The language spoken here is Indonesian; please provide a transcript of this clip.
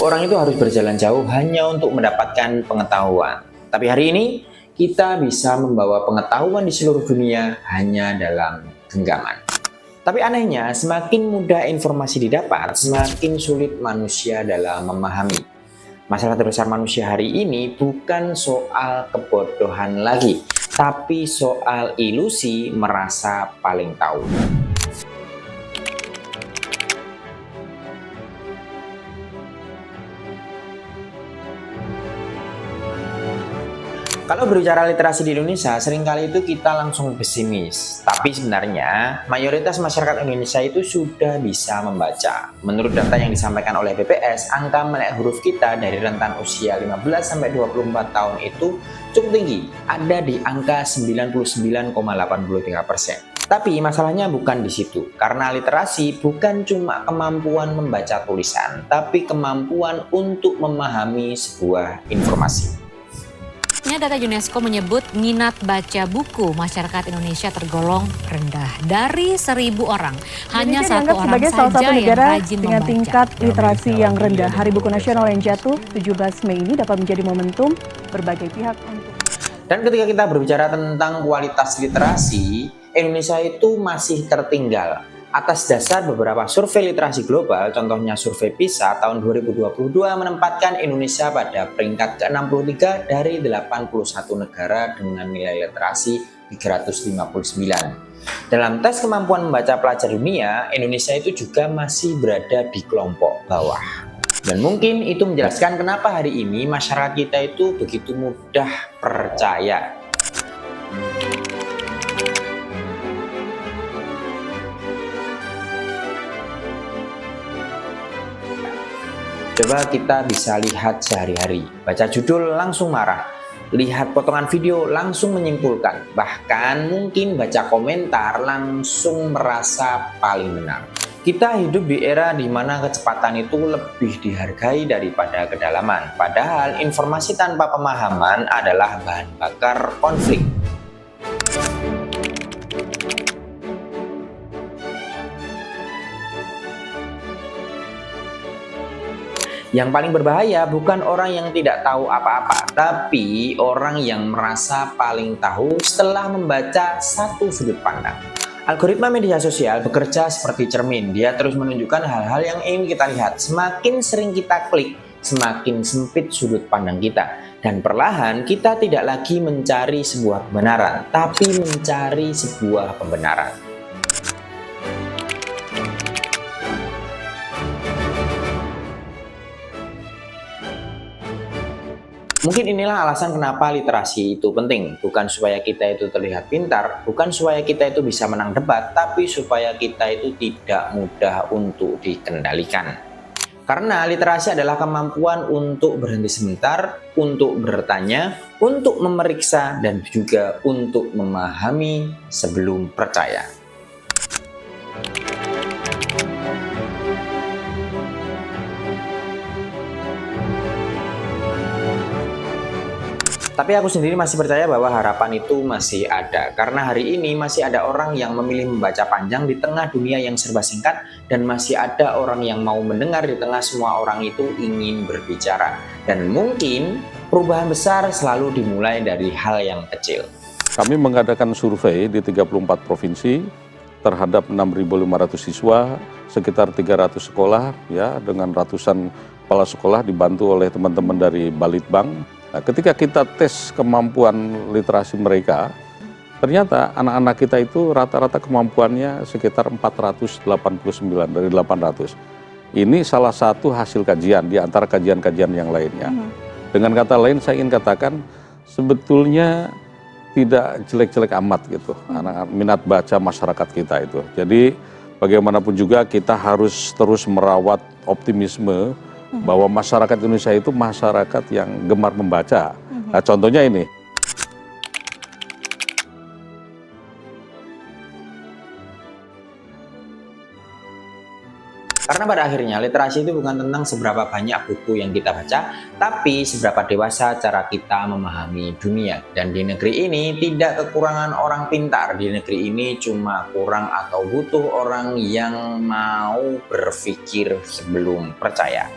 orang itu harus berjalan jauh hanya untuk mendapatkan pengetahuan. Tapi hari ini kita bisa membawa pengetahuan di seluruh dunia hanya dalam genggaman. Tapi anehnya, semakin mudah informasi didapat, semakin sulit manusia dalam memahami. Masalah terbesar manusia hari ini bukan soal kebodohan lagi, tapi soal ilusi merasa paling tahu. Kalau berbicara literasi di Indonesia, seringkali itu kita langsung pesimis. Tapi sebenarnya, mayoritas masyarakat Indonesia itu sudah bisa membaca. Menurut data yang disampaikan oleh BPS, angka melek huruf kita dari rentan usia 15-24 tahun itu cukup tinggi, ada di angka 99,83%. Tapi masalahnya bukan di situ, karena literasi bukan cuma kemampuan membaca tulisan, tapi kemampuan untuk memahami sebuah informasi. Data UNESCO menyebut minat baca buku masyarakat Indonesia tergolong rendah. Dari 1.000 orang, hanya satu orang sebagai salah satu negara yang rajin dengan membaca. tingkat literasi yang rendah. Hari Buku Nasional yang jatuh 17 Mei ini dapat menjadi momentum berbagai pihak untuk... Dan ketika kita berbicara tentang kualitas literasi, Indonesia itu masih tertinggal. Atas dasar beberapa survei literasi global, contohnya survei PISA tahun 2022 menempatkan Indonesia pada peringkat ke-63 dari 81 negara dengan nilai literasi 359. Dalam tes kemampuan membaca pelajar dunia, Indonesia itu juga masih berada di kelompok bawah. Dan mungkin itu menjelaskan kenapa hari ini masyarakat kita itu begitu mudah percaya. Coba kita bisa lihat sehari-hari, baca judul langsung marah, lihat potongan video langsung menyimpulkan, bahkan mungkin baca komentar langsung merasa paling benar. Kita hidup di era di mana kecepatan itu lebih dihargai daripada kedalaman, padahal informasi tanpa pemahaman adalah bahan bakar konflik. Yang paling berbahaya bukan orang yang tidak tahu apa-apa, tapi orang yang merasa paling tahu setelah membaca satu sudut pandang. Algoritma media sosial bekerja seperti cermin, dia terus menunjukkan hal-hal yang ingin kita lihat. Semakin sering kita klik, semakin sempit sudut pandang kita. Dan perlahan kita tidak lagi mencari sebuah kebenaran, tapi mencari sebuah pembenaran. Mungkin inilah alasan kenapa literasi itu penting. Bukan supaya kita itu terlihat pintar, bukan supaya kita itu bisa menang debat, tapi supaya kita itu tidak mudah untuk dikendalikan. Karena literasi adalah kemampuan untuk berhenti sebentar, untuk bertanya, untuk memeriksa, dan juga untuk memahami sebelum percaya. Tapi aku sendiri masih percaya bahwa harapan itu masih ada. Karena hari ini masih ada orang yang memilih membaca panjang di tengah dunia yang serba singkat. Dan masih ada orang yang mau mendengar di tengah semua orang itu ingin berbicara. Dan mungkin perubahan besar selalu dimulai dari hal yang kecil. Kami mengadakan survei di 34 provinsi terhadap 6.500 siswa, sekitar 300 sekolah, ya, dengan ratusan kepala sekolah dibantu oleh teman-teman dari Balitbank. Nah, ketika kita tes kemampuan literasi mereka, ternyata anak-anak kita itu rata-rata kemampuannya sekitar 489 dari 800. Ini salah satu hasil kajian di antara kajian-kajian yang lainnya. Dengan kata lain, saya ingin katakan sebetulnya tidak jelek-jelek amat gitu, anak minat baca masyarakat kita itu. Jadi bagaimanapun juga kita harus terus merawat optimisme bahwa masyarakat Indonesia itu masyarakat yang gemar membaca. Nah, contohnya ini. Karena pada akhirnya literasi itu bukan tentang seberapa banyak buku yang kita baca, tapi seberapa dewasa cara kita memahami dunia. Dan di negeri ini tidak kekurangan orang pintar, di negeri ini cuma kurang atau butuh orang yang mau berpikir sebelum percaya.